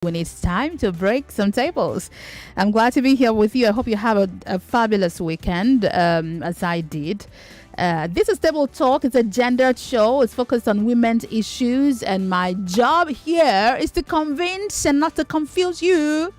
when it's time to break some tables. I'm glad to be here with you. I hope you have a fabulous weekend, as I did. This is Table Talk. It's a gendered show. It's focused on women's issues, and my job here is to convince and not to confuse you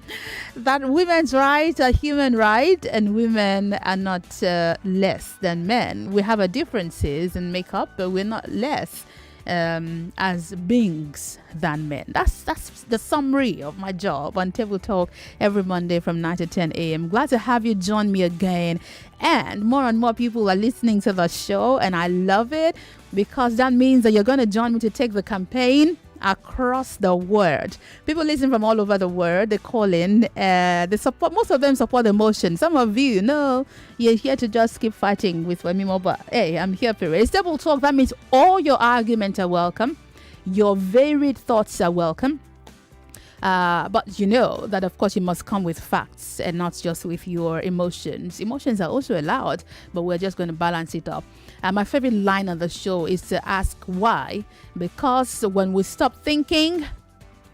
that women's rights are human rights and women are not less than men. We have our differences in makeup, but we're not less as beings than men. That's the summary of my job on Table Talk every Monday from 9 to 10 a.m. Glad to have you join me again. And more people are listening to the show, and I love it because that means that you're going to join me to take the campaign across the world. People listen from all over the world. They call in. They support. Most of them support the motion. Some of you know you're here to just keep fighting with Wemimo, but hey, I'm here for it. It's Table Talk. That means all your arguments are welcome. Your varied thoughts are welcome. But you know that, of course, you must come with facts and not just with your emotions. Emotions are also allowed, but we're just going to balance it up. My favorite line on the show is to ask why, because when we stop thinking,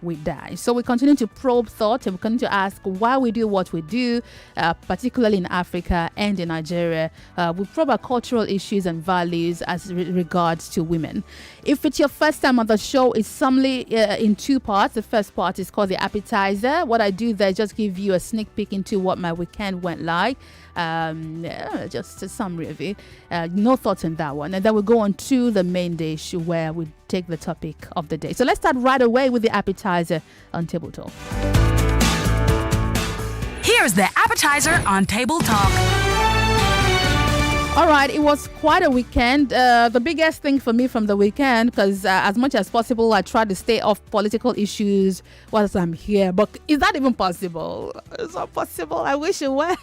we die. So we continue to probe thought and we continue to ask why we do what we do, particularly in Africa and in Nigeria. We probe our cultural issues and values as regards to women. If it's your first time on the show, it's solely in two parts. The first part is called the Appetizer. What I do there is just give you a sneak peek into what my weekend went like. Just a summary of it. No thoughts on that one. And then we go on to the main dish where we take the topic of the day. So let's start right away with the Appetizer on Table Talk. Here's the Appetizer on Table Talk. All right, it was quite a weekend. The biggest thing for me from the weekend, because as much as possible, I try to stay off political issues whilst I'm here. But is that even possible? It's not possible. I wish it were,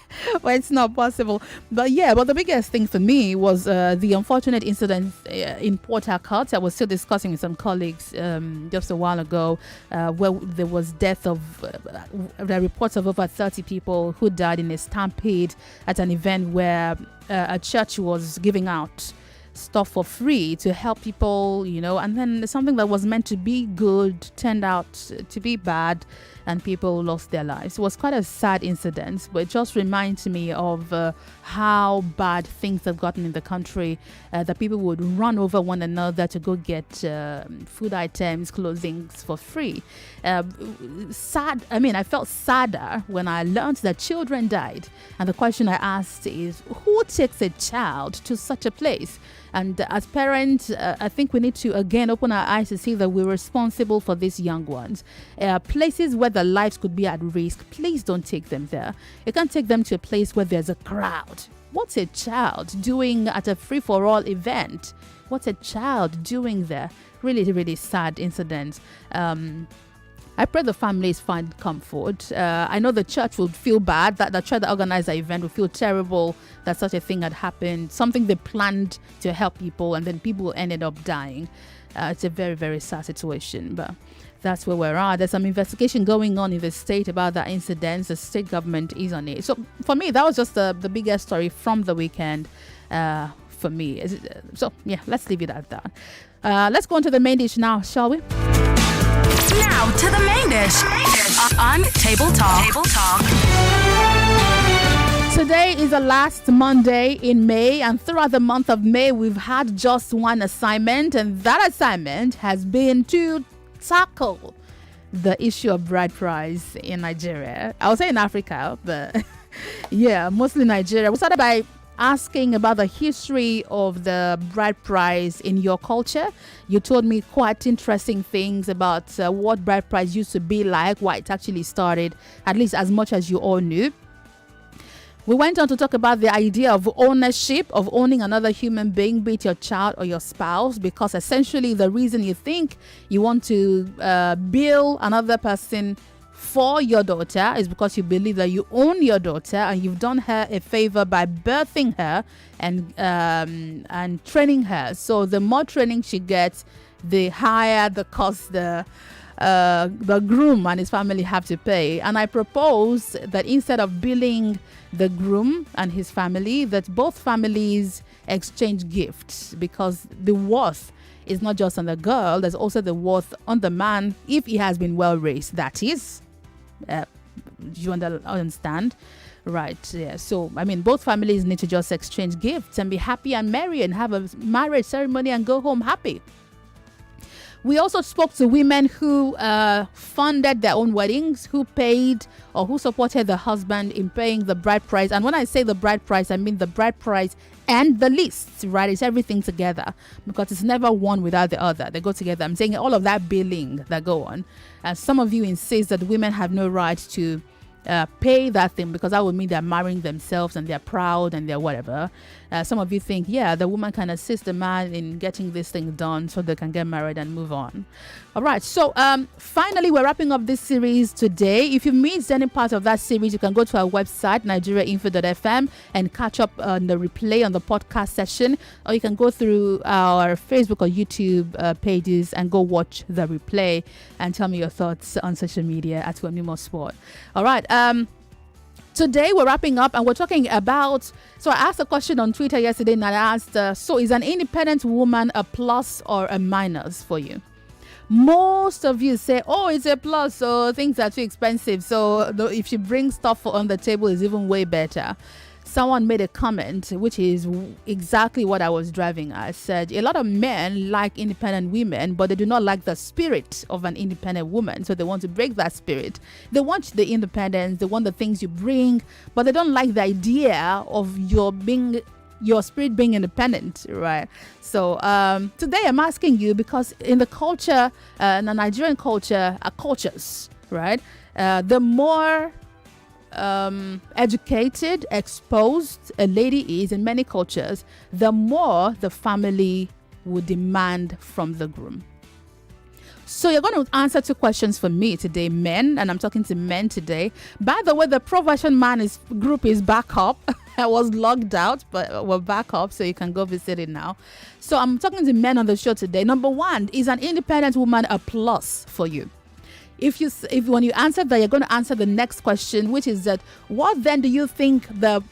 but it's not possible. But the biggest thing for me was the unfortunate incident in Port Harcourt. I was still discussing with some colleagues just a while ago where there was death of, the reports of over 30 people who died in a stampede at an event where a church was giving out stuff for free to help people, and then something that was meant to be good turned out to be bad and people lost their lives. It was quite a sad incident, but it just reminds me of how bad things have gotten in the country, that people would run over one another to go get food items, clothing for free. I felt sadder when I learned that children died. And the question I asked is, who takes a child to such a place? And as parents, I think we need to, again, open our eyes to see that we're responsible for these young ones. Places where their lives could be at risk, please don't take them there. You can't take them to a place where there's a crowd. What's a child doing at a free-for-all event? What's a child doing there? Really, really sad incident. I pray the families find comfort. I know the church would feel bad, that the church that organized the event would feel terrible that such a thing had happened. Something they planned to help people and then people ended up dying. It's a very, very sad situation, but that's where we're at. There's some investigation going on in the state about that incident. The state government is on it. So for me, that was just the biggest story from the weekend for me. So yeah, let's leave it at that. Let's go on to the main dish now, shall we? Now to the main dish on Table Talk. Table Talk. Today is the last Monday in May, and throughout the month of May, we've had just one assignment, and that assignment has been to tackle the issue of bride price in Nigeria. I would say in Africa, but yeah, mostly Nigeria. We started by asking about the history of the bride price in your culture. You told me quite interesting things about what bride price used to be like, why it actually started, at least as much as you all knew. We went on to talk about the idea of ownership, of owning another human being, be it your child or your spouse, because essentially the reason you think you want to bill another person for your daughter is because you believe that you own your daughter and you've done her a favor by birthing her and training her. So the more training she gets, the higher the cost the groom and his family have to pay. And I propose that instead of billing the groom and his family, that both families exchange gifts, because the worth is not just on the girl, there's also the worth on the man if he has been well raised. That is, do you understand? Right, yeah. So, I mean, both families need to just exchange gifts and be happy and merry and have a marriage ceremony and go home happy. We also spoke to women who funded their own weddings, who paid or who supported the husband in paying the bride price. And when I say the bride price, I mean the bride price and the list, right? It's everything together because it's never one without the other. They go together. I'm saying all of that billing that go on. And some of you insist that women have no right to pay that thing because that would mean they're marrying themselves and they're proud and they're whatever. Some of you think, yeah, the woman can assist the man in getting this thing done so they can get married and move on. All right. So finally, we're wrapping up this series today. If you missed any part of that series, you can go to our website, nigeriainfo.fm, and catch up on the replay on the podcast session, or you can go through our Facebook or YouTube pages and go watch the replay and tell me your thoughts on social media at Wemimo Sport. All right. Today we're wrapping up and we're talking about, so I asked a question on Twitter yesterday and I asked, so is an independent woman a plus or a minus for you? Most of you say, oh, it's a plus, so things are too expensive, so if she brings stuff on the table, it's even way better. Someone made a comment, which is exactly what I was driving at. I said, a lot of men like independent women, but they do not like the spirit of an independent woman. So they want to break that spirit. They want the independence. They want the things you bring, but they don't like the idea of your spirit being independent, right? So today I'm asking you because in the culture, in the Nigerian culture, cultures, right? The more educated, exposed a lady is in many cultures, the more the family would demand from the groom. So you're going to answer 2 questions for me today, men, and I'm talking to men today. By the way, the Pro Version Man group is back up. I was logged out, but we're back up, so you can go visit it now. So I'm talking to men on the show today. Number 1, is an independent woman a plus for you? If when you answer that, you're going to answer the next question, which is that what then do you think the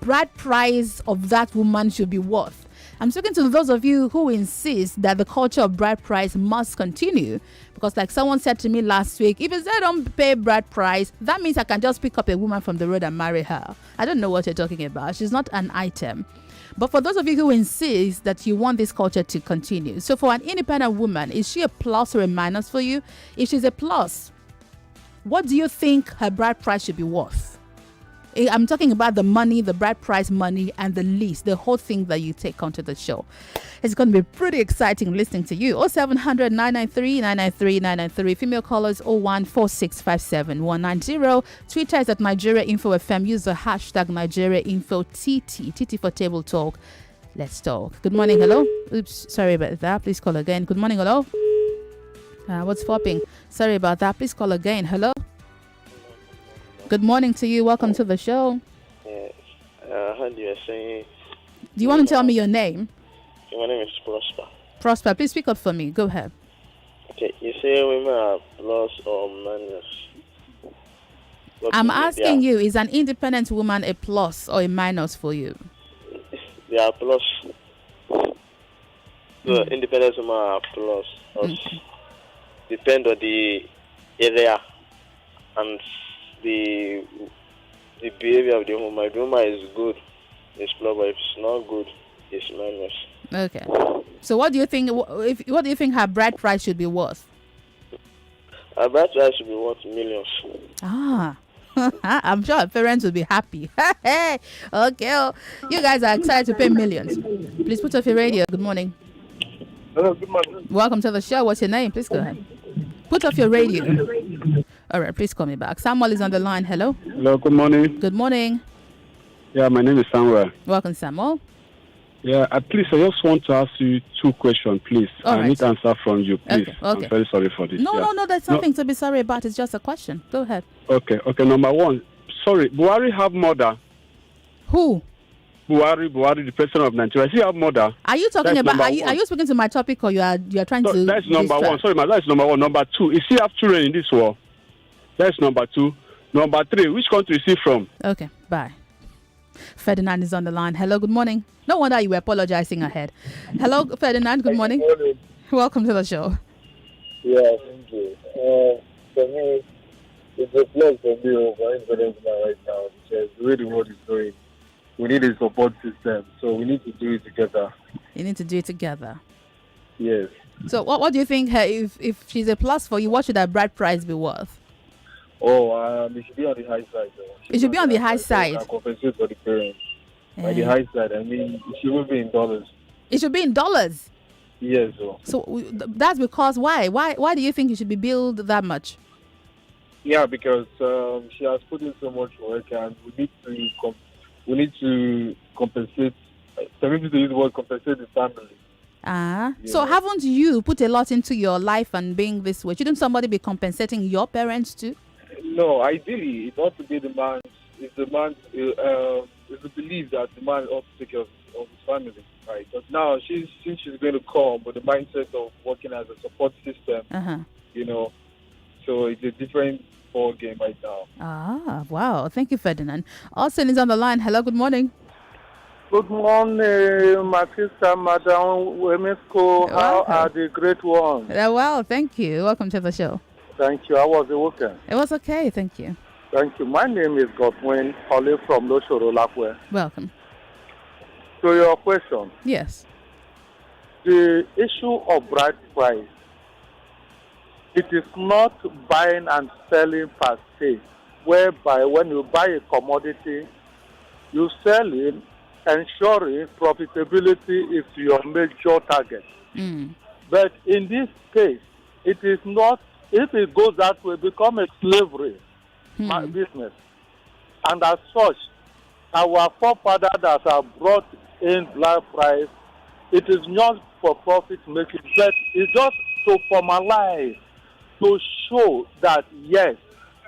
bride price of that woman should be worth? I'm speaking to those of you who insist that the culture of bride price must continue, because like someone said to me last week, if they don't pay bride price, that means I can just pick up a woman from the road and marry her. I don't know what you're talking about. She's not an item. But for those of you who insist that you want this culture to continue, so for an independent woman, is she a plus or a minus for you? If she's a plus, what do you think her bride price should be worth? I'm talking about the money, the bride price money, and the lease, the whole thing that you take onto the show. It's going to be pretty exciting listening to you. 0700 993 993 993. Female callers 014657 Twitter is at Nigeria Info FM. Use the hashtag Nigeria Info TT for Table Talk. Let's talk. Good morning. Hello. Oops. Sorry about that. Please call again. Good morning. Hello. What's popping? Sorry about that. Please call again. Hello. Good morning to you. Welcome to the show. Yes. I heard you were saying. Do you want to tell me your name? My name is Prosper. Prosper, please speak up for me. Go ahead. Okay, you say women are plus or minus. I'm asking you, is an independent woman a plus or a minus for you? They are plus. So independent women are plus. Depend on the area and the behavior of the woman. If the woman is good, it's plus, but if it's not good, it's minus. Okay. So what do you think? What do you think her bride price should be worth? Her bride price should be worth millions. I'm sure her parents will be happy. Okay. You guys are excited to pay millions. Please put off your radio. Good morning. Hello, good morning. Welcome to the show. What's your name? Please go ahead. Put off your radio. All right, please call me back. Samuel is on the line. Hello. Hello, good morning. Good morning. Yeah, my name is Samuel. Welcome, Samuel. Yeah, please, I just want to ask you 2 questions, please. All right. I need an answer from you, please. Okay. I'm very sorry for this. No, there's nothing to be sorry about. It's just a question. Go ahead. Okay, number 1. Sorry, Buhari have mother. Who? Buhari, the president of Nigeria. Does he have mother? Are you talking about? Are you speaking to my topic, or you are trying to? That's number 1. Sorry, that's number 1. Number 2, is he have children in this war? That's number 2. Number 3, which country is he from? Okay, bye. Ferdinand is on the line. Hello, good morning. No wonder you were apologizing ahead. Hello, Ferdinand, good morning. Good morning. Welcome to the show. Yeah, thank you. For me, it's a plus for me over independence right now because the way the world is going, we need a support system. So we need to do it together. You need to do it together. Yes. So what do you think, if she's a plus for you, what should her bride price be worth? It should be on the high side. Though. It should be on the high side. And compensate for the parents. On the high side, I mean, it shouldn't be in dollars. It should be in dollars? Yes. So that's because why? Why do you think it should be billed that much? Yeah, because she has put in so much work, and we need to compensate. Some people use the word compensate the family. So haven't you put a lot into your life and being this way? Shouldn't somebody be compensating your parents too? No, ideally, it ought to be the man. If the man is the belief that the man ought to take care of his family, right? But now she's going to come with the mindset of working as a support system, so it's a different ball game right now. Wow. Thank you, Ferdinand. Austin is on the line. Hello, good morning. Good morning, my sister, Madam Wemiko. How are the great ones? Well, thank you. Welcome to the show. Thank you. How was the weekend? It was okay, thank you. Thank you. My name is Godwin, calling from Loshoro Lakwe. Welcome. To your question. Yes. The issue of bride price, it is not buying and selling per se, whereby when you buy a commodity, you sell it, ensuring profitability is your major target. But in this case, it is not. If it goes that way, become a slavery business. And as such, our forefathers that have brought in black price, it is not for profit making, but it's just to formalize, to show that yes,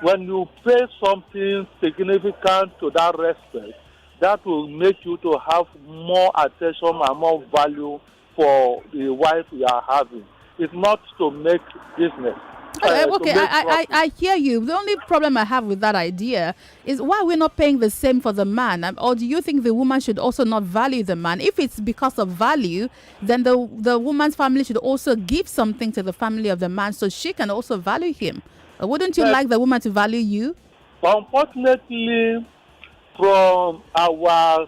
when you pay something significant to that respect, that will make you to have more attention and more value for the wife you are having. It's not to make business. Okay, I hear you. The only problem I have with that idea is why we're not paying the same for the man. Or do you think the woman should also not value the man? If it's because of value, then the woman's family should also give something to the family of the man so she can also value him. Or wouldn't you like the woman to value you? Unfortunately, from our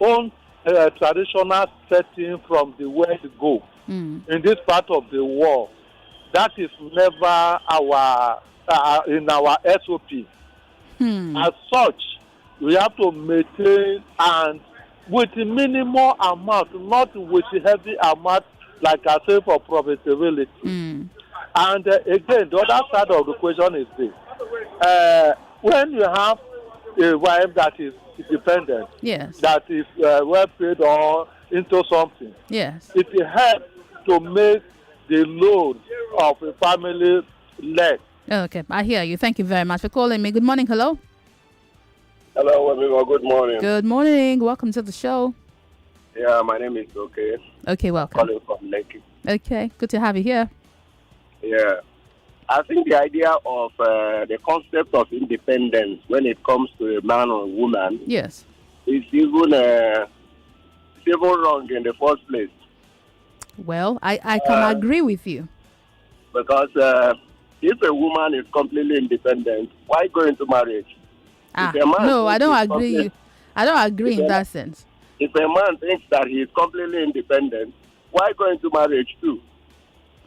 own traditional setting from the word go in this part of the world, that is never our in our SOP. As such, we have to maintain and with the minimal amount, not with the heavy amount, like I say, for profitability. And again, the other side of the question is this: when you have a wife that is independent, that is well paid or into something, it helps to make the load of a family less. Okay, I hear you. Thank you very much for calling me. Good morning. Hello. Hello, Wemimo. Good morning. Good morning. Welcome to the show. Yeah, my name is Okay. Okay, welcome. Calling from Lekki. Okay, good to have you here. Yeah. I think the idea of the concept of independence when it comes to a man or a woman is even wrong in the first place. Well, I can agree with you. Because if a woman is completely independent, why go into marriage? No, I don't agree. I don't agree in that sense. If a man thinks that he is completely independent, why go into marriage too?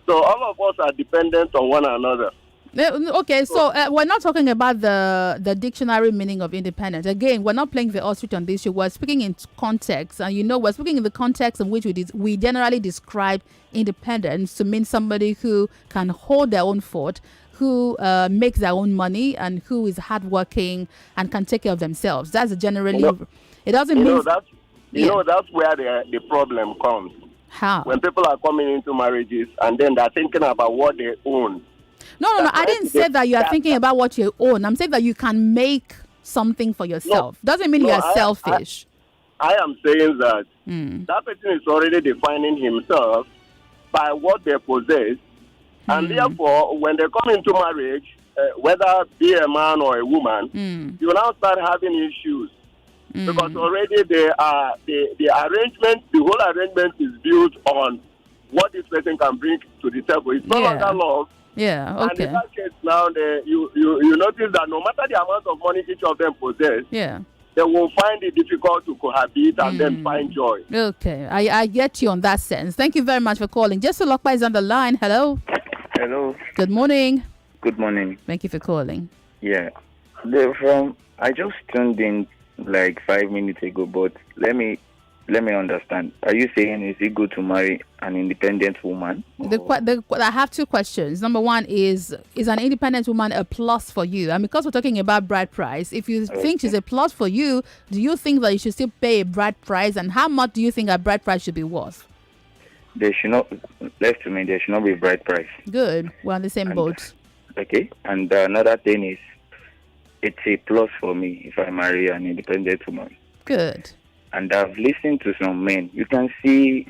So all of us are dependent on one another. Okay, so we're not talking about the dictionary meaning of independence. Again, we're not playing the ostrich on this issue. We're speaking in context, and we're speaking in the context in which we generally describe independence to mean somebody who can hold their own fort, who makes their own money, and who is hardworking and can take care of themselves. That's generally. It doesn't mean. That's where the problem comes. How? When people are coming into marriages and then they're thinking about what they own. No. I didn't say that you are thinking about what you own. I'm saying that you can make something for yourself. Doesn't mean you are selfish. I am saying that that person is already defining himself by what they possess. And therefore, when they come into marriage, whether be a man or a woman, you now start having issues. because already the arrangement, the whole arrangement is built on what this person can bring to the table. It's no longer love. Yeah, And okay. in that case now, you notice that no matter the amount of money each of them possess, they will find it difficult to cohabit and then find joy. Okay, I get you on that sense. Thank you very much for calling. Jesse Lokpa is on the line. Hello. Hello. Good morning. Good morning. Thank you for calling. Yeah. I just tuned in like 5 minutes ago, but let me understand. Are you saying is it good to marry an independent woman? I have two questions. Number one is an independent woman a plus for you? And because we're talking about bride price, if you think she's a plus for you, do you think that you should still pay a bride price? And how much do you think a bride price should be worth? There should not, left to me, there should not be bride price. Good. We're on the same boat. Okay. And another thing is, it's a plus for me if I marry an independent woman. Good. And I've listened to some men. You can see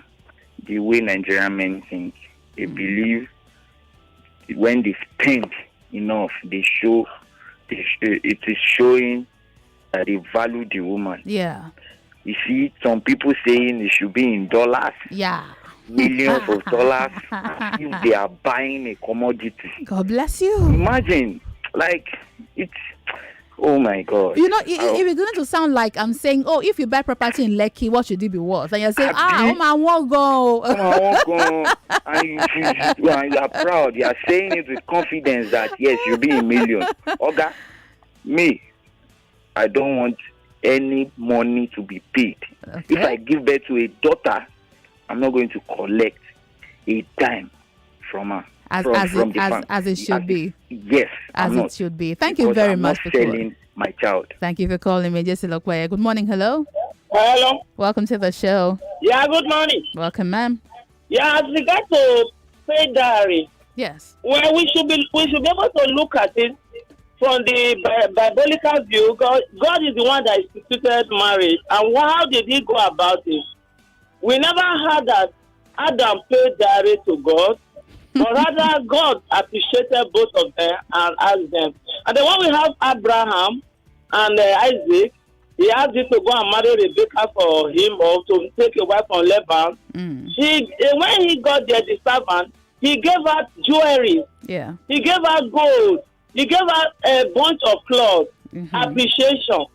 the way Nigerian men think. They believe when they spend enough, it is showing that they value the woman. Yeah. You see some people saying it should be in dollars. Yeah. Millions of dollars. If they are buying a commodity. God bless you. Imagine, it's... Oh my God. You know, it's going to sound like I'm saying, oh, if you buy property in Lekki, what should it be worth? And you're saying, oh, I won't go. And you are proud. You are saying it with confidence that, yes, you'll be in millions. Oga, me, I don't want any money to be paid. Okay. If I give birth to a daughter, I'm not going to collect a dime from her. As it should be. Yes. As it should be. Thank you very much for calling. My child. Thank you for calling me, Jesse Lokwe. Good morning. Hello. Hello. Welcome to the show. Yeah, good morning. Welcome, ma'am. Yeah, as regard to pay diary. Yes. Well, we should be able to look at it from the biblical view. God is the one that instituted marriage, and how did He go about it? We never heard that Adam paid diary to God. But rather, God appreciated both of them and asked them. And then when we have Abraham and Isaac, he asked him to go and marry Rebecca for him or to take a wife from Laban. When he got there, the servant, he gave her jewelry. Yeah. He gave her gold. He gave her a bunch of clothes. Appreciation.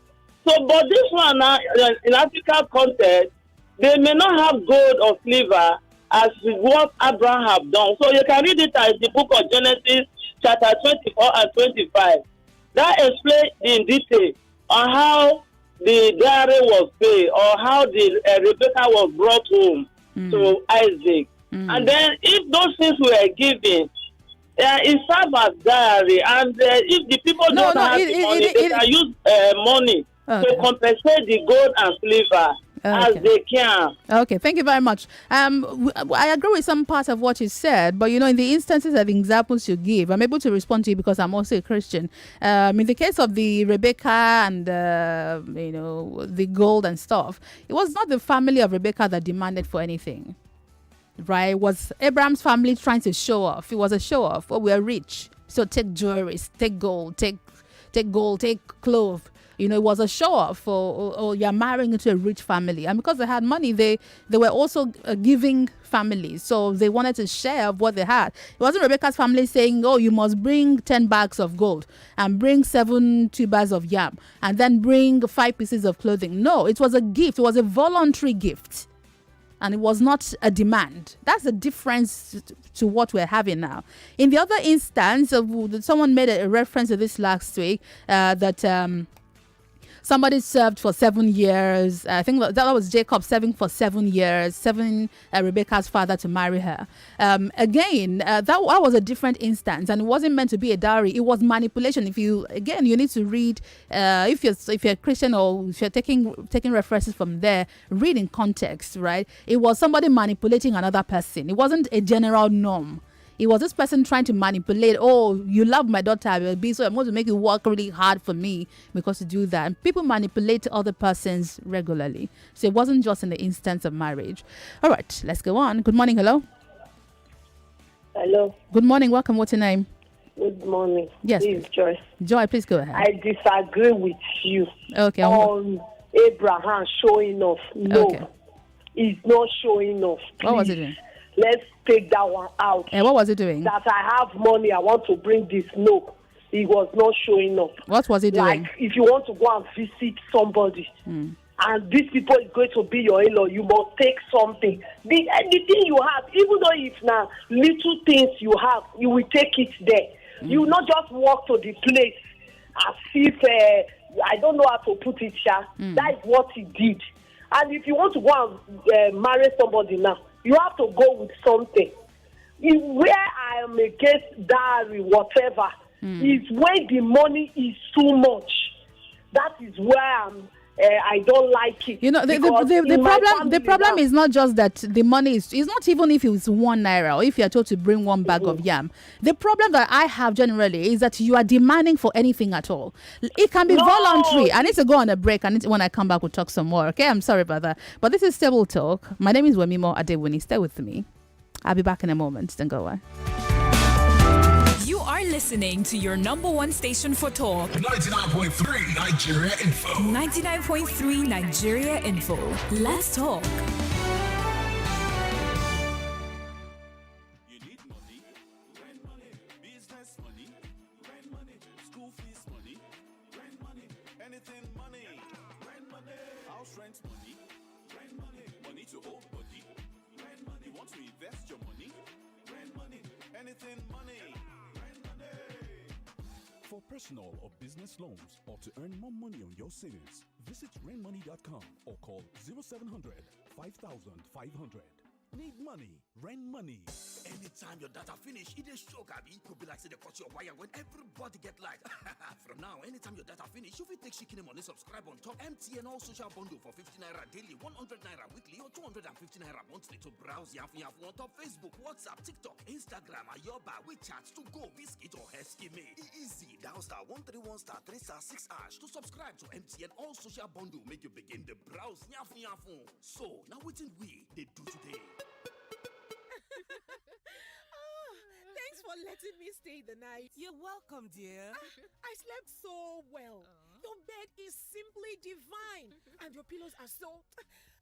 So, but this one now, in African context, they may not have gold or silver as what Abraham have done. So you can read it as the book of Genesis chapter 24 and 25. That explains in detail on how the dowry was paid or how the Rebecca was brought home to Isaac. And then if those things were given, it serves as dowry. And if the people don't have the money, they can use money to compensate the gold and silver. As they can. Okay, thank you very much. I agree with some parts of what you said, but you know, in the instances of the examples you give, I'm able to respond to you because I'm also a Christian. In the case of the Rebecca and the gold and stuff, it was not the family of Rebecca that demanded for anything, right? It was Abraham's family trying to show off. It was a show off. Oh, we're rich, so take jewelry, take gold, take clothes. You know, it was a show off, or you're marrying into a rich family. And because they had money, they were also giving families. So they wanted to share of what they had. It wasn't Rebecca's family saying, oh, you must bring 10 bags of gold and bring 7 tubers of yam and then bring 5 pieces of clothing. No, it was a gift. It was a voluntary gift. And it was not a demand. That's the difference to what we're having now. In the other instance, someone made a reference to this last week that... somebody served for 7 years. I think that was Jacob serving for 7 years, Rebecca's father to marry her. Again, that was a different instance, and it wasn't meant to be a dowry. It was manipulation. You need to read. If you're a Christian or if you're taking references from there, read in context, right? It was somebody manipulating another person. It wasn't a general norm. It was this person trying to manipulate, oh, you love my daughter, so I'm going to make you work really hard for me because to do that. And people manipulate other persons regularly. So it wasn't just in the instance of marriage. All right, let's go on. Good morning. Hello. Hello. Good morning. Welcome. What's your name? Good morning. Yes. This is Joy. Joy, please go ahead. I disagree with you. Okay. On Abraham showing off. No, he's not showing off. Please. What was he doing? Let's take that one out. And what was he doing? That I have money, I want to bring this. No, he was not showing up. What was he doing? Like, if you want to go and visit somebody, and these people is going to be your in-law, you must take something. Anything you have, even though it's now little things you have, you will take it there. You will not just walk to the place as if, I don't know how to put it, Sha. That is what he did. And if you want to go and marry somebody now, you have to go with something. Where I am against dowry, whatever, is when the money is too much. That is where I don't like it. You know, the problem is not just that the money is. It's not even if it's 1 naira or if you are told to bring 1 bag of yam. The problem that I have generally is that you are demanding for anything at all. It can be voluntary. I need to go on a break. When I come back, we'll talk some more. Okay, I'm sorry about that. But this is Stable Talk. My name is Wemimo Adewuni. Stay with me. I'll be back in a moment. Don't go away. You are listening to your number one station for talk. 99.3 Nigeria Info. 99.3 Nigeria Info. Let's talk. You need money, rent money, business money, rent money, school fees money, rent money, anything money, rent money, house rent money, rent money, money to hold body, rent money. You want to invest your money, rent money, anything money. For personal or business loans or to earn more money on your savings, visit rainmoney.com or call 0700 5500. Need money, rent money. Anytime your data finish, it is show, Gabi. Could be like say they cut your wire when everybody get light. From now, anytime your data finish, you will take chicken money, subscribe on top MTN all social bundle for 50 naira daily, 100 naira weekly, or 250 naira monthly to browse Yafu on top Facebook, WhatsApp, TikTok, Instagram, Ayoba, WeChat, to go Biscuit or Heskime. Easy. Down star 131 star 3 star 6 hash to subscribe to MTN all social bundle. Make you begin the browse Yafu. So now what we they do today? Thanks for letting me stay the night. You're welcome, dear. I slept so well. Your bed is simply divine. And your pillows are so...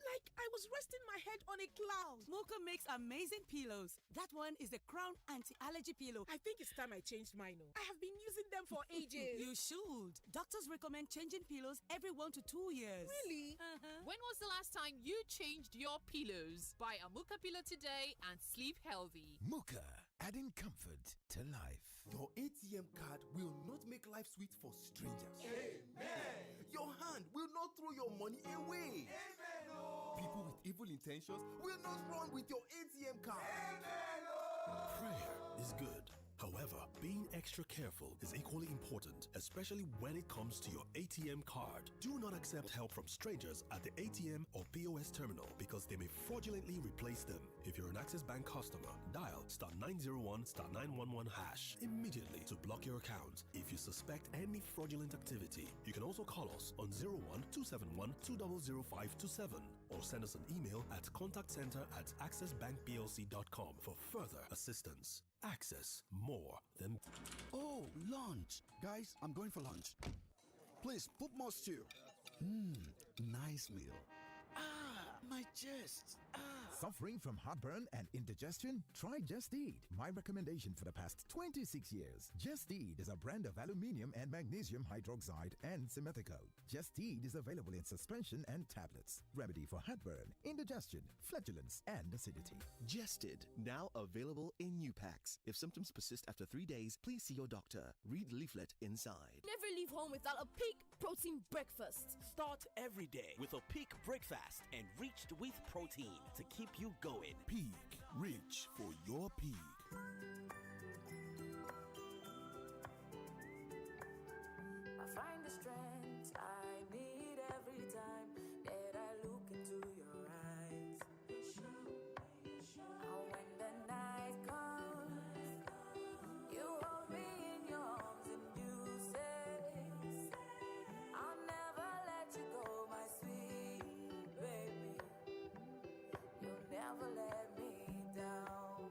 like I was resting my head on a cloud. Mocha makes amazing pillows. That one is the Crown Anti-Allergy Pillow. I think it's time I changed mine. I have been using them for ages. You should. Doctors recommend changing pillows every 1 to 2 years. Really? When was the last time you changed your pillows? Buy a Mocha pillow today and sleep healthy. Mocha, adding comfort to life. Your ATM card will not make life sweet for strangers. Amen. Your hand will not throw your money away. Amen. People with evil intentions will not run with your ATM card. Amen. Prayer is good. However, being extra careful is equally important, especially when it comes to your ATM card. Do not accept help from strangers at the ATM or POS terminal because they may fraudulently replace them. If you're an Access Bank customer, dial star 901 star 911 hash immediately to block your account. If you suspect any fraudulent activity, you can also call us on 01-271-200-527 or send us an email at contactcenter@accessbankplc.com for further assistance. Access more than... Oh, lunch. Guys, I'm going for lunch. Please, put more stew. Nice meal. My chest. Suffering from heartburn and indigestion? Try Just Eat. My recommendation for the past 26 years. Just Eat is a brand of aluminium and magnesium hydroxide and simethicone. Just Eat is available in suspension and tablets. Remedy for heartburn, indigestion, flatulence, and acidity. Jested, now available in new packs. If symptoms persist after 3 days, please see your doctor. Read leaflet inside. Never leave home without a peak protein breakfast. Start every day with a peak breakfast enriched with protein to keep you going. Peak. Reach for your peak. I find the strength I need every time that I look into your eyes. And when the night comes, you hold me in your arms and you say, I'll never let you go, my sweet baby. You'll never let me down.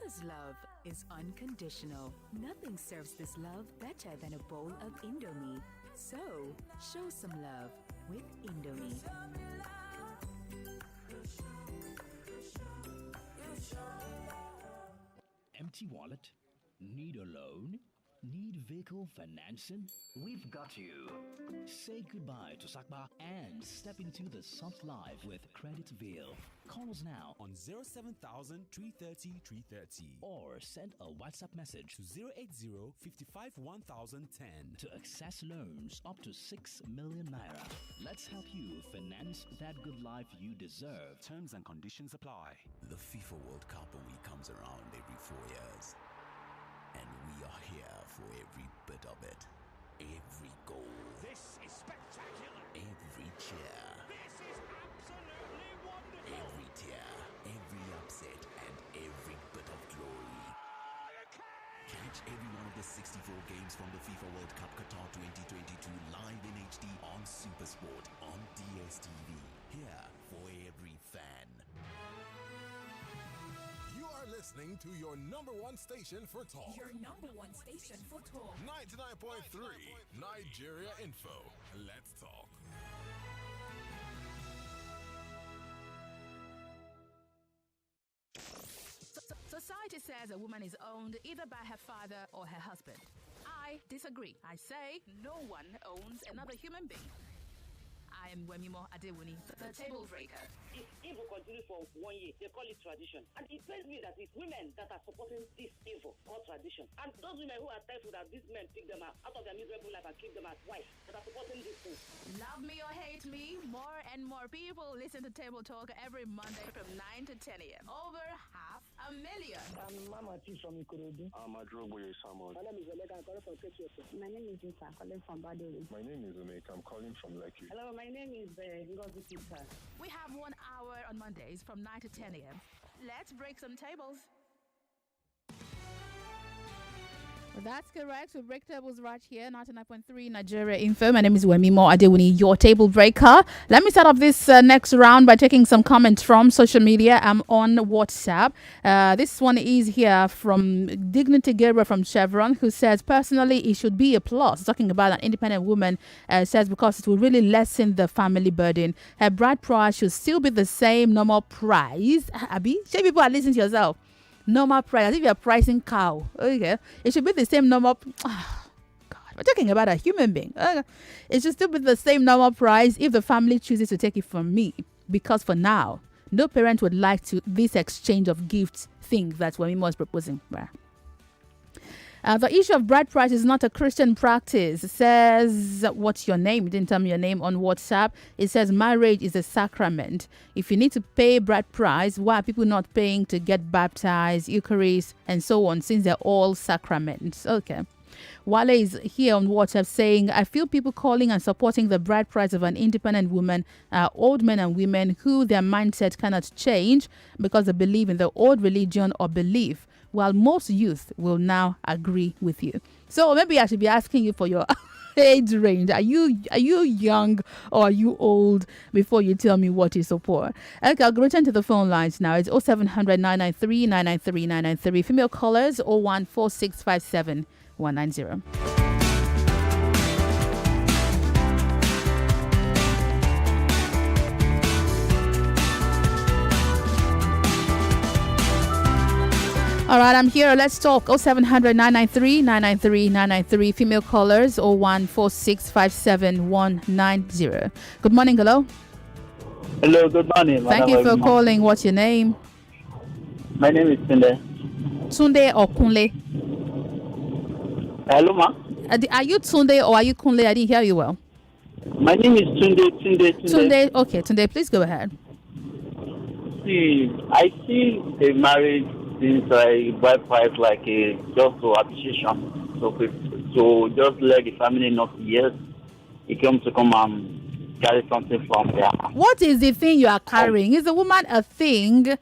mother's love is unconditional. Nothing serves this love better than a bowl of Indomie. So, show some love with Indomie. Empty wallet? Need a loan? Need vehicle financing? We've got you. Say goodbye to Sakba and step into the soft life with Creditville. Call us now on 07000 330 330 or send a WhatsApp message to 080 55 1010 to access loans up to 6 million naira. Let's help you finance that good life you deserve. Terms and conditions apply. The FIFA World Cup only comes around every 4 years. And we are here for every bit of it. Every goal. This is spectacular. Every cheer. This is absolutely wonderful. Every tear. Every upset. And every bit of glory. Catch every one of the 64 games from the FIFA World Cup Qatar 2022 live in HD on Supersport on DSTV. Here for every fan. You are listening to your number one station for talk. Your number one station for talk. 99.3 Nigeria Info. Let's talk. Society says a woman is owned either by her father or her husband. I disagree. I say no one owns another human being. I am Wemimo Adewuni, the table breaker. If evil continues for 1 year, they call it tradition. And it pains me that it's women that are supporting this evil called tradition. And those women who are thankful that these men pick them out of their miserable life and keep them as wives that are supporting this thing. Love me or hate me, more and more people listen to Table Talk every Monday from 9 to 10 a.m. Over 500,000. I'm Mama T from Ikorodu. I'm Adroboye Samuel. My name is Omeka. I'm calling from Ketchup. My name is Lisa. I'm calling from Baduri. My name is Omeka. I'm calling from Lekki. Hello, my name is Ngozi Peter. We have 1 hour on Mondays from 9 to 10 a.m. Let's break some tables. That's correct. We break tables right here, 99.3 Nigeria Info. My name is Wemimo Adewuni, your table breaker. Let me start off this next round by taking some comments from social media. I'm on WhatsApp. This one is here from Dignity Gabriel from Chevron, who says, personally, it should be a plus. Talking about an independent woman, says because it will really lessen the family burden. Her bride price should still be the same normal price. Abi, show people are listening to yourself. Normal price, as if you're pricing cow. Okay, it should be the same normal. Oh, God, we're talking about a human being. Okay. It should still be the same normal price if the family chooses to take it from me. Because for now, no parent would like to this exchange of gifts thing that Wemimo is proposing. The issue of bride price is not a Christian practice. It says, what's your name? It didn't tell me your name on WhatsApp. It says, marriage is a sacrament. If you need to pay bride price, why are people not paying to get baptized, Eucharist, and so on, since they're all sacraments? Okay. Wale is here on WhatsApp saying, I feel people calling and supporting the bride price of an independent woman are old men and women who their mindset cannot change because they believe in the old religion or belief, while most youth will now agree with you. So maybe I should be asking you for your age range. Are you young or are you old before you tell me what you support? Okay, I'll return to the phone lines now. It's 0700 993 993 993. Female callers 014657 190. All right, I'm here. Let's talk. 0700 993 993 993. Female callers 014657 190. Good morning. Hello. Hello. Good morning. Thank you for calling. What's your name? My name is Tunde. Tunde or Kunle? Hello, ma. Are you Tunde or are you Kunle? I didn't hear you well. My name is Tunde. Tunde. Okay, Tunde, please go ahead. See, I see a marriage since I buy price like a just for appreciation. So just let the family know, yes, he comes to come and carry something from there. What is the thing you are carrying? Is the woman a thing?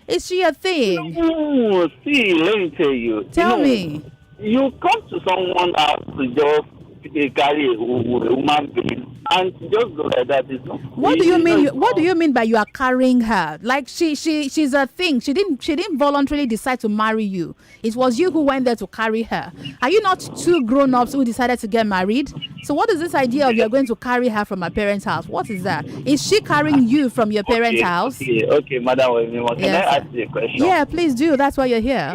Is she a thing? No, see, let me tell you. Tell me. You come to someone else to just carry a woman being And just go like that is not. What do you mean? What do you mean by you are carrying her? Like she's a thing. She didn't voluntarily decide to marry you. It was you who went there to carry her. Are you not two grown-ups who decided to get married? So what is this idea of you're going to carry her from her parents' house? What is that? Is she carrying you from your parents' house? Okay, Madam Wemimo, can I ask you a question? Yeah, please do. That's why you're here.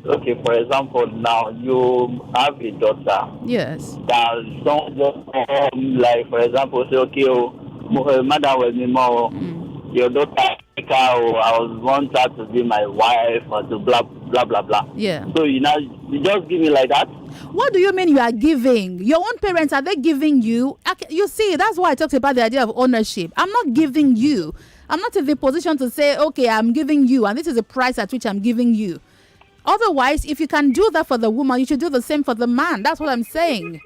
Okay, for example, now you have a daughter. Yes. That don't just like, for example, say, okay, Madam Wemimo, your daughter, I was want her to be my wife or to blah blah blah blah. Yeah. So you just give me like that. What do you mean you are giving? Your own parents, are they giving you? You see, that's why I talked about the idea of ownership. I'm not giving you. I'm not in the position to say, okay, I'm giving you, and this is the price at which I'm giving you. Otherwise, if you can do that for the woman, you should do the same for the man. That's what I'm saying.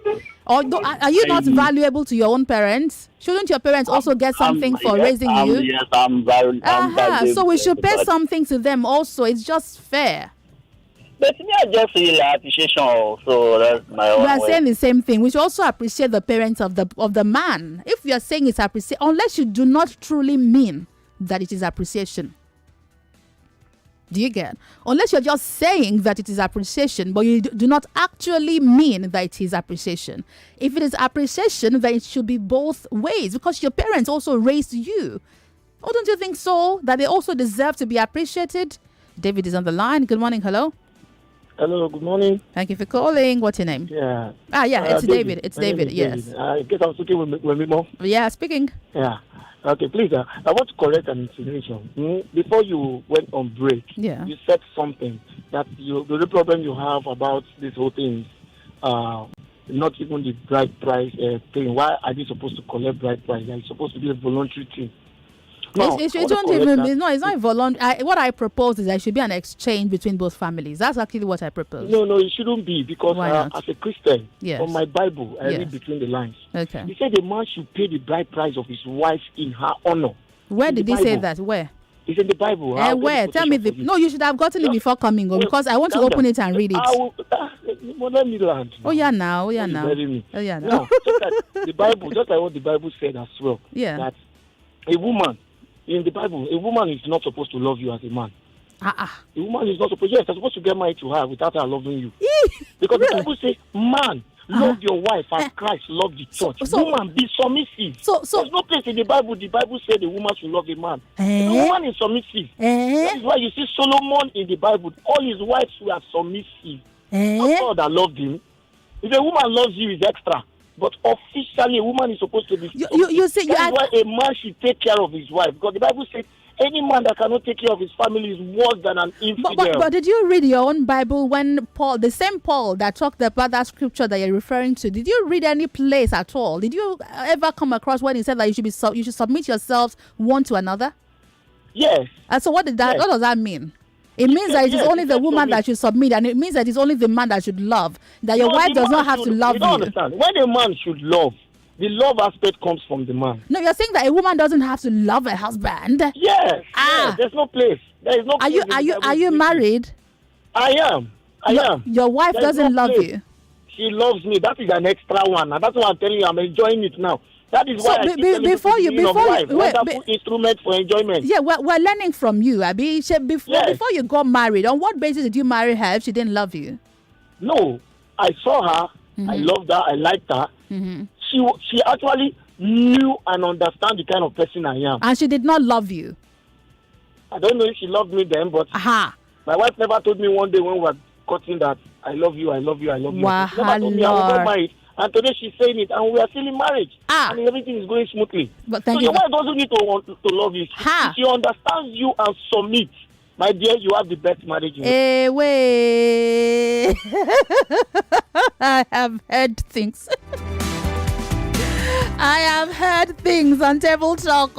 Or are you not valuable to your own parents? Shouldn't your parents also get something for raising you? Yes, I'm valuable. So we should pay something to them also. It's just fair. But me, I just feel like appreciation. So that's my own. We are way. saying the same thing. We should also appreciate the parents of the man. If you are saying it's appreciation, unless you do not truly mean that it is appreciation. Do you get? Unless you're just saying that it is appreciation, but you do not actually mean that it is appreciation. If it is appreciation, then it should be both ways, because your parents also raised you. Oh, don't you think so? That they also deserve to be appreciated? David is on the line. Good morning. Hello. Hello, good morning. Thank you for calling. What's your name? Yeah. It's David. It's David, yes. David. I guess I'm speaking with Wemimo. Yeah, speaking. Yeah. Okay, please, I want to correct an insinuation. Before you went on break, you said something that the only problem you have about this whole thing is not even the bride price thing. Why are you supposed to collect bride price? It's supposed to be a voluntary thing. No, it's not voluntary. What I propose is there should be an exchange between both families. That's actually what I propose. No, it shouldn't be, because as a Christian, from my Bible, I read between the lines. Okay. He said the man should pay the bride price of his wife in her honor. Where did he say that? Where? It's in the Bible. Where? Tell me. No, you should have gotten it before coming, because I want to open it and read it. Let me land. Oh yeah, now. Now, just like the Bible, just like what the Bible said as well. Yeah. That a woman. In the Bible, a woman is not supposed to love you as a man. A woman is not supposed. Yes, they're supposed to get married to her without her loving you. Because the Bible says, "Man, love your wife as Christ loved the church." Woman, be submissive. There's no place in the Bible. The Bible said the woman should love a man. The woman is submissive. That is why you see Solomon in the Bible. All his wives were submissive. Not all that loved him. If a woman loves you, it's extra. But officially, a woman is supposed to be. You say that's why a man should take care of his wife, because the Bible says any man that cannot take care of his family is worse than an infidel. But did you read your own Bible when Paul, the same Paul that talked about that scripture that you're referring to? Did you read any place at all? Did you ever come across when he said that you should submit yourselves one to another? Yes. And so what does that mean? It means that it is only the woman that should submit, and it means that it's only the man that should love. That your wife does not have to love you. You don't understand. When a man should love, the love aspect comes from the man. No, you're saying that a woman doesn't have to love her husband. Yes. Yes, there's no place. There is no place. Are you married? I am. Your wife doesn't love you. She loves me. That is an extra one, and that's why I'm telling you. I'm enjoying it now. That is why before you instrument for enjoyment. Yeah, we're learning from you, Abi. Before you got married, on what basis did you marry her if she didn't love you? No, I saw her. I loved her. I liked her. She actually knew and understand the kind of person I am. And she did not love you. I don't know if she loved me then, but my wife never told me one day when we were cutting that I love you, I love you, I love you. She never told me I was not married. And today she's saying it, and we are still in marriage. And everything is going smoothly. But so your wife doesn't need to want to love you. She understands you and submit. My dear, you have the best marriage. Wait. I have heard things. I have heard things on Table Talk.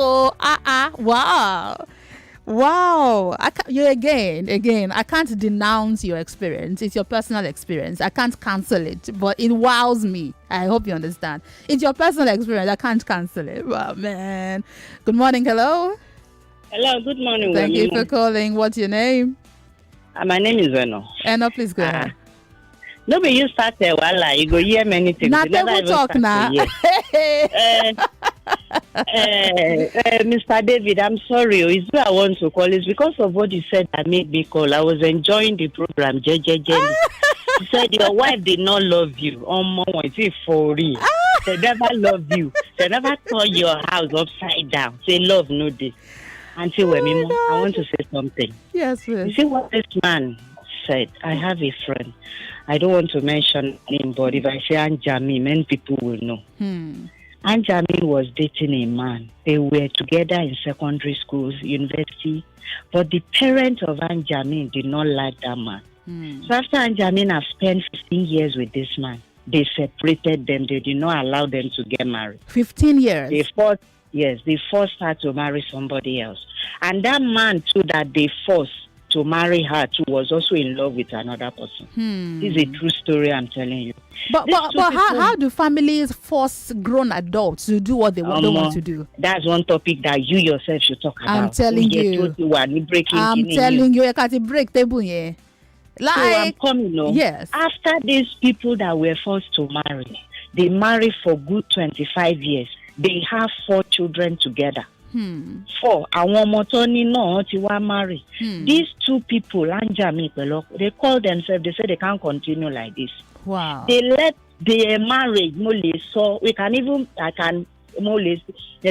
Wow. Wow. I can't denounce your experience. It's your personal experience. I can't cancel it, but it wows me. I hope you understand. It's your personal experience. I can't cancel it. Wow, man. Good morning. Hello. Hello. Good morning. Thank you for calling. What's your name? My name is Eno. Eno, please go ahead. Nobody you start a while, you go hear many things. Now people talk now. Mr. David, I'm sorry. It's where I want to call. It's because of what you said that made me call. I was enjoying the program. JJ. She said your wife did not love you. Oh, mom, it's for real. They never love you. They never turn your house upside down. Say love, no this. Auntie Wemimo, I want to say something. Yes, please. You see what this man said? I have a friend. I don't want to mention him, but if I say Anjami, many people will know. Anjami was dating a man. They were together in secondary schools, university, but the parents of Anjami did not like that man. So after Anjamin have spent 15 years with this man, they separated them. They did not allow them to get married. 15 years? They forced her to marry somebody else. And that man too that they forced to marry her too was also in love with another person. This is a true story, I'm telling you. But how do families force grown adults to do what they don't want to do? That's one topic that you yourself should talk about. I'm telling you. I'm telling you, I can't break table here. So I'm coming, yes. After these people that were forced to marry, they married for good 25 years. They have 4 children together. 4. And one more Tony no to marry. These 2 people, Anjami, they call themselves, they say they can't continue like this. Wow. They let their marriage mole, so they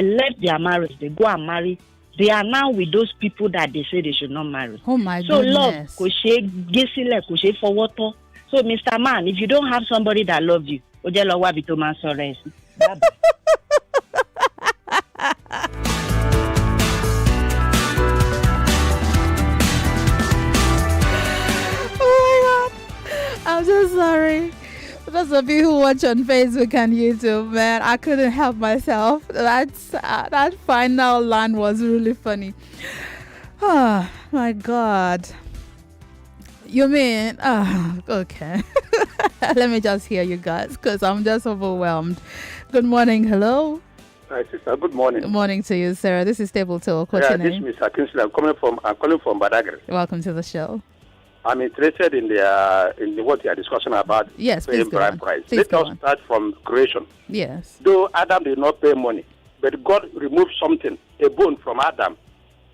left their marriage, they go and marry. They are now with those people that they say they should not marry. Oh my so goodness. So love, for water. So Mr. Man, if you don't have somebody that loves you, bye-bye. Oh my God. I'm so sorry. Those of you who watch on Facebook and YouTube, man, I couldn't help myself. That final line was really funny. Oh my God. You mean? Okay. Let me just hear you guys, because I'm just overwhelmed. Good morning. Hello. Hi, sister. Good morning. Good morning to you, Sarah. This is Table Talk. What's your name? This is Mr. Kinsley. I'm calling from Badagry. Welcome to the show. I'm interested in what you are discussing about. Yes, paying bride price. Let us start from creation. Yes. Though Adam did not pay money, but God removed something, a bone from Adam,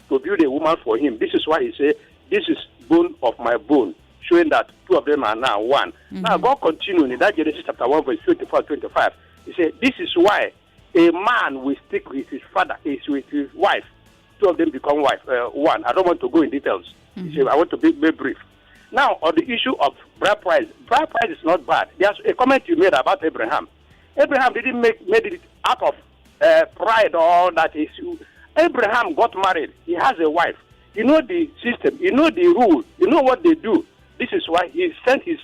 to build a woman for him. This is why he said, "This is bone of my bone," showing that 2 of them are now one. Now God continued in that Genesis chapter 1, verse 24-25. He said, "This is why a man will stick with his father, is with his wife. 2 of them become one." I don't want to go in details. He said, I want to be brief. Now, on the issue of bride price is not bad. There's a comment you made about Abraham. Abraham didn't made it out of pride or that issue. Abraham got married. He has a wife. You know the system. You know the rule. You know what they do. This is why he sent his...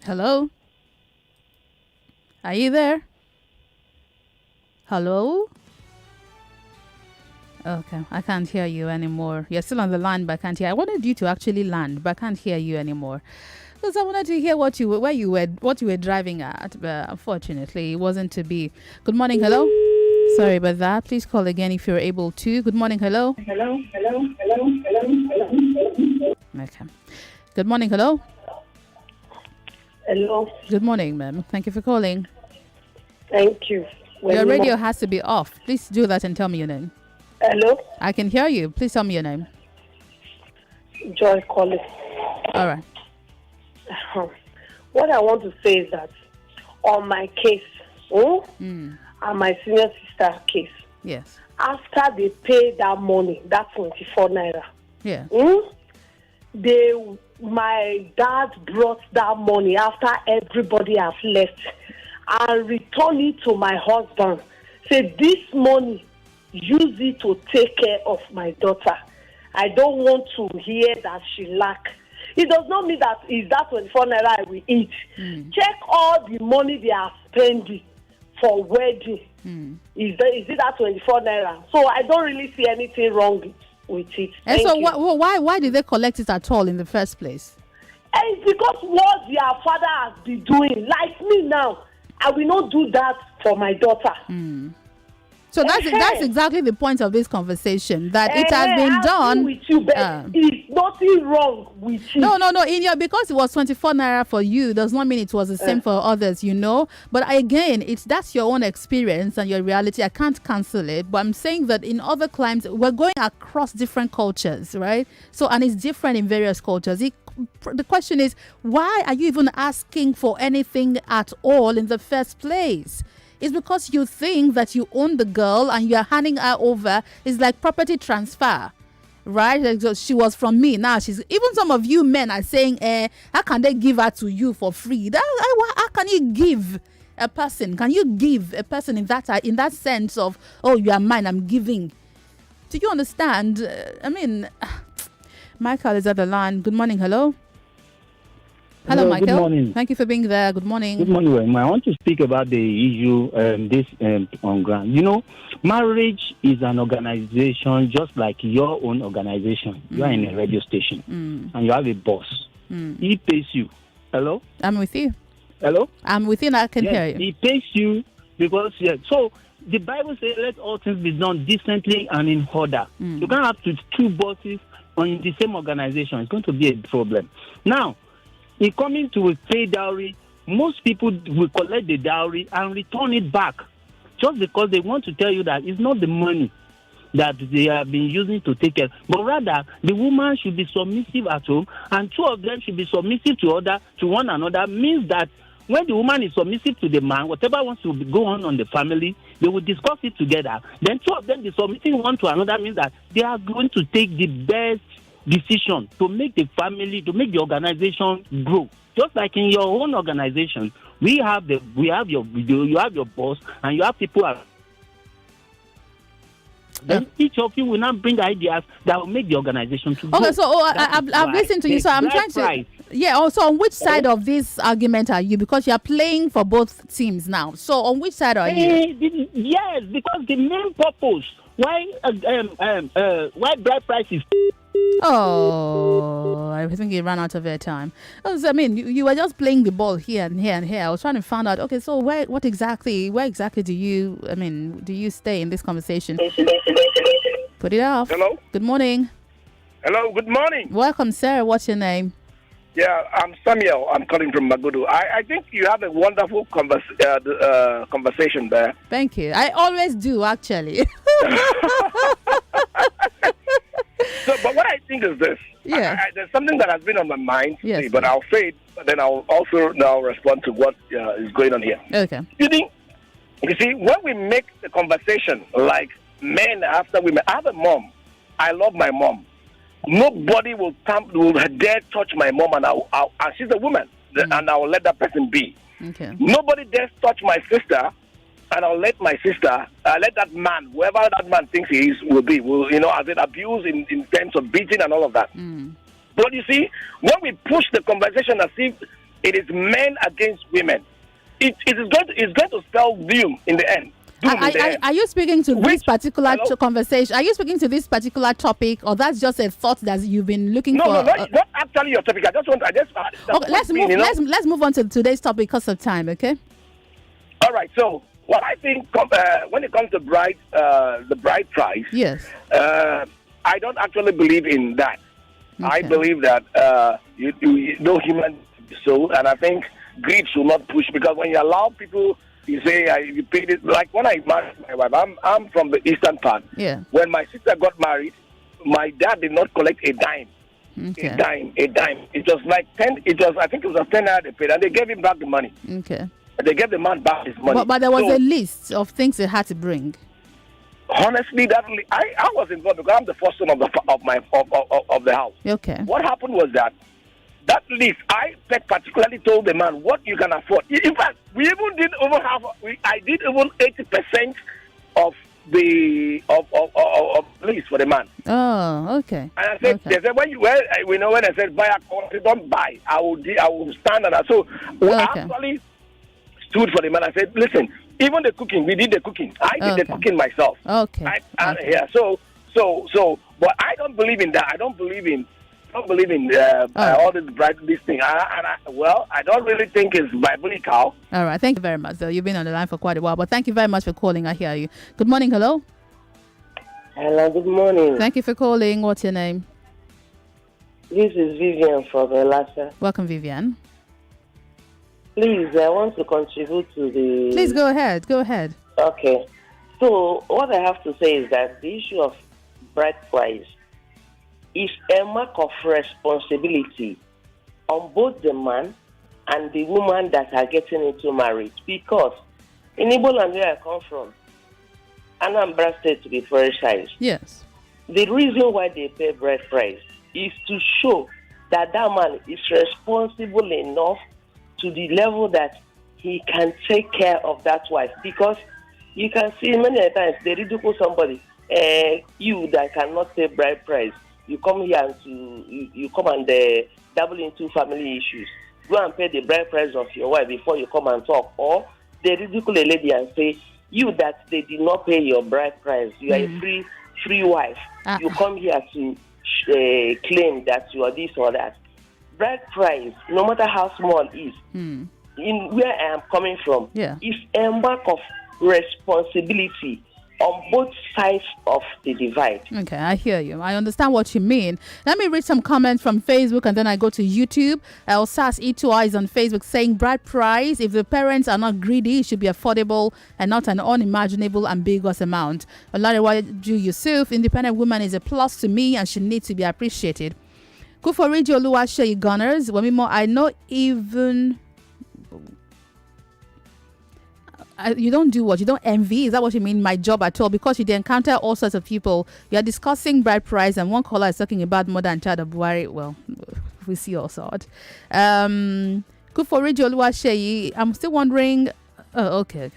Hello? Are you there? Hello? Okay, I can't hear you anymore. You're still on the line, but I can't hear. I wanted you to actually land, but I can't hear you anymore. Because I wanted to hear what you were driving at, but unfortunately, it wasn't to be. Good morning, hello. Sorry about that. Please call again if you're able to. Good morning, hello. Hello. Okay. Good morning, hello. Hello. Good morning, ma'am. Thank you for calling. Thank you. Your radio has to be off. Please do that and tell me your name. Hello. I can hear you. Please tell me your name. Joy calling. All right. What I want to say is that on my case, and my senior sister case, yes, after they pay that money, that 24 naira, yeah, my dad brought that money after everybody has left and returned it to my husband. Say, this money, use it to take care of my daughter. I don't want to hear that she lack. It does not mean that is that 24 naira I will eat. Check all the money they are spending for wedding. Is it that 24 naira? So I don't really see anything wrong with it. And so why did they collect it at all in the first place? And it's because what their father has been doing. Like me now, I will not do that for my daughter. So that's exactly the point of this conversation, that it has been done. With you, but it's nothing wrong with it. No, because it was 24 naira for you does not mean it was the same for others, But again, that's your own experience and your reality. I can't cancel it, but I'm saying that in other climes, we're going across different cultures, right? So, and it's different in various cultures. The question is, why are you even asking for anything at all in the first place? It's because you think that you own the girl and you're handing her over. It's like property transfer, right? Like, she was from me. Now even some of you men are saying, how can they give her to you for free? How can you give a person? Can you give a person in that sense of, oh, you are mine, I'm giving? Do you understand? Michael is at the line. Good morning. Hello. Hello, Michael. Good morning. Thank you for being there. Good morning. Good morning, Wemimo. I want to speak about the issue on ground. Marriage is an organization just like your own organization. You are in a radio station and you have a boss. He pays you. Hello? I'm with you. Hello? I'm with you and I can hear you. He pays you because, so the Bible says let all things be done decently and in order. You can't have two bosses in the same organization. It's going to be a problem. Now, in coming to pay dowry, most people will collect the dowry and return it back just because they want to tell you that it's not the money that they have been using to take care, but rather the woman should be submissive at home and two of them should be submissive to one another. Means that when the woman is submissive to the man, whatever wants to go on the family, they will discuss it together. Then two of them be submitting one to another means that they are going to take the best decision to make the family, to make the organization grow. Just like in your own organization, you have your boss and you have people. Then each of you will now bring ideas that will make the organization to grow. Okay, so I've listened to you. So I'm trying to. Yeah. Also, on which side of this argument are you? Because you are playing for both teams now. So on which side are you? Yes, because the main purpose why bride price is. Oh, I think you ran out of airtime. You were just playing the ball here and here and here. I was trying to find out. Okay, so where exactly do you stay in this conversation? Put it off. Hello. Good morning. Hello. Good morning. Welcome, sir. What's your name? Yeah, I'm Samuel. I'm calling from Magudu. I think you have a wonderful conversation there. Thank you. I always do, actually. So, but what I think is this. Yeah. There's something that has been on my mind, yes, but I'll say it, but then I'll also now respond to what is going on here. Okay. You see, when we make the conversation like men after women, I have a mom. I love my mom. Nobody will dare touch my mom, and she's a woman, and I will let that person be. Okay. Nobody dares touch my sister, and I'll let my sister, let that man, whoever that man thinks he is, will as it abuse in terms of beating and all of that. But you see, when we push the conversation as if it is men against women, it's going to spell doom in the end. Are you speaking to this particular conversation? Are you speaking to this particular topic, or that's just a thought that you've been looking for? No, not actually your topic. Okay, let's move on to today's topic because of time. Okay. All right. So, what I think when it comes to the bride price, yes, I don't actually believe in that. Okay. I believe that no human soul, and I think greed should not push, because when you allow people. You say you paid it. Like when I married my wife, I'm from the eastern part. Yeah. When my sister got married, my dad did not collect a dime. Okay. A dime. It was like 10. I think it was 10 naira they paid, and they gave him back the money. Okay. They gave the man back his money. But there was a list of things they had to bring. Honestly, I was involved because I'm the first son of the house. Okay. What happened was that list, I particularly told the man what you can afford. In fact, we even did over half. I did even 80% of the list for the man. Oh, okay. And I said, they said when I said buy a quality, don't buy. I will stand on that. So we actually stood for the man. I said, listen, even the cooking, we did the cooking. I did the cooking myself. Okay. Yeah. So, but I don't believe in that. I don't believe in don't believe in all this this thing. I don't really think it's biblical. All right. Thank you very much, though. You've been on the line for quite a while, but thank you very much for calling. I hear you. Good morning. Hello. Hello. Good morning. Thank you for calling. What's your name? This is Vivian from Elasa. Welcome, Vivian. Please, I want to contribute to the... Please go ahead. Go ahead. Okay. So, what I have to say is that the issue of bride price is a mark of responsibility on both the man and the woman that are getting into marriage. Because in Igbo land where I come from, Anambra State to be precise, yes, the reason why they pay bride price is to show that that man is responsible enough to the level that he can take care of that wife. Because you can see many times they ridicule somebody, you that cannot pay bride price. You come here and you come and dabble into family issues. Go and pay the bride price of your wife before you come and talk. Or they ridicule a lady and say, you that they did not pay your bride price, you are a free wife. You come here to claim that you are this or that. Bride price, no matter how small it is, in where I am coming from, is a mark of responsibility on both sides of the divide. Okay, I hear you. I understand what you mean. Let me read some comments from Facebook and then I go to YouTube. Elsas E2I is on Facebook saying bride price, if the parents are not greedy, it should be affordable and not an unimaginable ambiguous amount. Olarewaju Yusuf, independent woman is a plus to me and she needs to be appreciated. Kuforiji Oluwaseyi Gunners, Wemimo, I know even... you don't do what? You don't envy? Is that what you mean? My job at all? Because you encounter all sorts of people. You are discussing bride price and one caller is talking about mother and child of Buhari. Well, we see all sorts. Kuforiji Oluwaseyi, I'm still wondering... Oh, okay.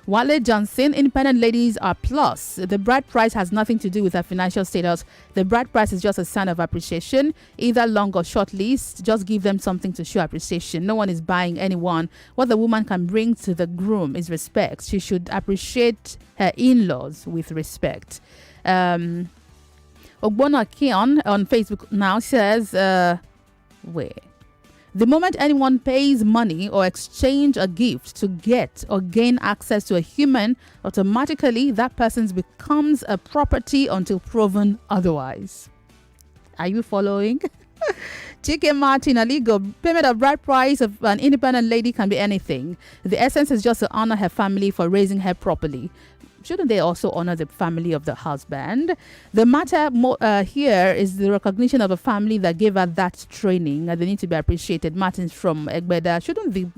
Wale Johnson, independent ladies are plus. The bride price has nothing to do with her financial status. The bride price is just a sign of appreciation, either long or short lease. Just give them something to show appreciation. No one is buying anyone. What the woman can bring to the groom is respect. She should appreciate her in-laws with respect. Ogbonna Keon on Facebook now says, wait. The moment anyone pays money or exchange a gift to get or gain access to a human, automatically that person becomes a property until proven otherwise. Are you following? Chike Martin Aligo, payment of bride price of an independent lady can be anything. The essence is just to honor her family for raising her properly. Shouldn't they also honor the family of the husband? The matter here is the recognition of a family that gave her that training. They need to be appreciated. Martin's from Egbeda. Shouldn't the...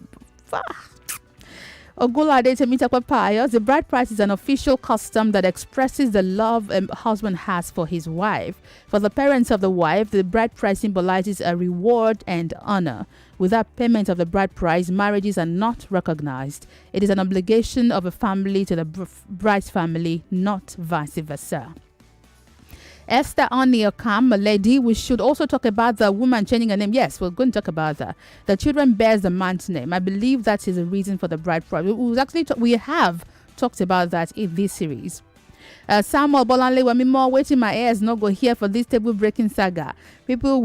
Ogulade Temita Papayos, the bride price is an official custom that expresses the love a husband has for his wife. For the parents of the wife, the bride price symbolizes a reward and honor. Without payment of the bride price, marriages are not recognized. It is an obligation of a family to the bride's family, not vice versa. Esther Oniokam, lady, we should also talk about the woman changing her name. Yes, we're going to talk about that. The children bears the man's name. I believe that is a reason for the bride price. We have talked about that in this series. Samuel Bolanle Wemimo, waiting my ears, not go here for this table breaking saga. People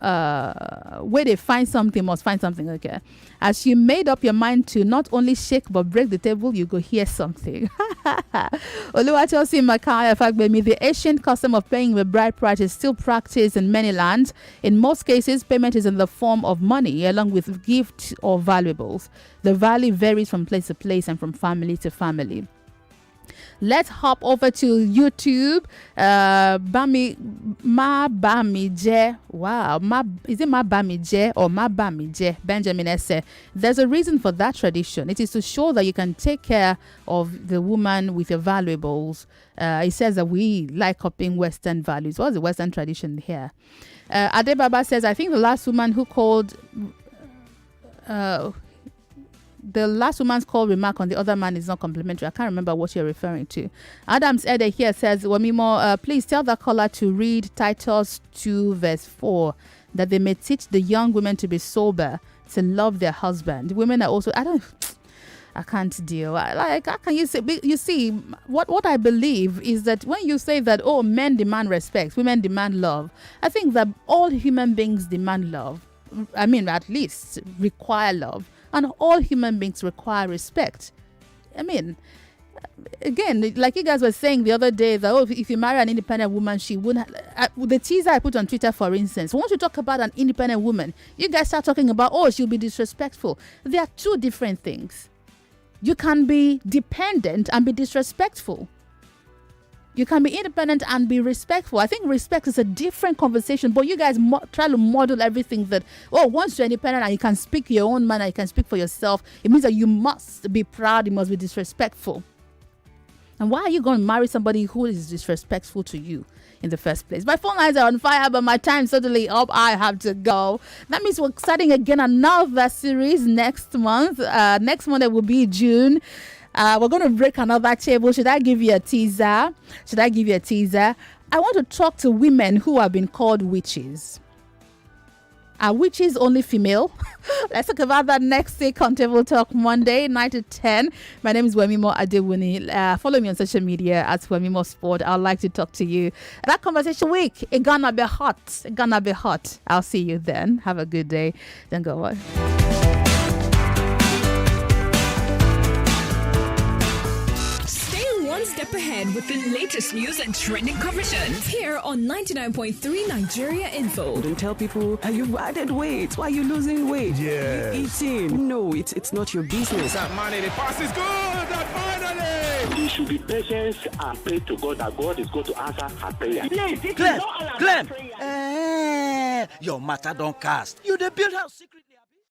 where they find something must find something. Okay, as you made up your mind to not only shake but break the table, you go hear something. Oluwatosi Makaya Fagbemi, the ancient custom of paying the bride price is still practiced in many lands. In most cases, payment is in the form of money along with gifts or valuables. The value varies from place to place and from family to family. Let's hop over to YouTube. Ma Bamije. Wow. Is it Ma Bamije or Ma Bamije? Benjamin Esse. There's a reason for that tradition. It is to show that you can take care of the woman with your valuables. It says that we like copying Western values. What's the Western tradition here? Adebaba says, I think the last woman who called... the last woman's call remark on the other man is not complimentary. I can't remember what you're referring to. Adams Ede here says, Wemimo, please tell the caller to read Titus 2 verse 4, that they may teach the young women to be sober, to love their husband. Women are also, I can't deal. Like, how can you say? You see, what I believe is that when you say that, oh, men demand respect, women demand love, I think that all human beings demand love. I mean, at least require love, and all human beings require respect. I mean, again, like you guys were saying the other day, that if you marry an independent woman, she wouldn't. The teaser I put on Twitter, for instance, once you talk about an independent woman, you guys start talking about, oh, she'll be disrespectful. They are two different things. You can be dependent and be disrespectful. You can be independent and be respectful. I think respect is a different conversation, but you guys try to model everything that, oh, once you're independent and you can speak your own mind and you can speak for yourself, it means that you must be proud, you must be disrespectful. And why are you going to marry somebody who is disrespectful to you in the first place? My phone lines are on fire, but my time's suddenly up. I have to go. That means we're starting again another series next month. Next month it will be June. We're going to break another table. Should I give you a teaser? I want to talk to women who have been called witches. Are witches only female? Let's talk about that next week on Table Talk Monday, 9 to 10. My name is Wemimo Adewuni. Follow me on social media at Wemimo Sport. I'd like to talk to you. That conversation week, it's gonna be hot. I'll see you then. Have a good day. Then go on. One step ahead with the latest news and trending conversations here on 99.3 Nigeria Info. Don't tell people you've added weight. Why are you losing weight? Yeah. You eating? No, it's not your business. That money, the pass is good. That finally. You should be patient and pray to God that God is going to answer her prayer. Clem, your matter don't cast. You the build house secret.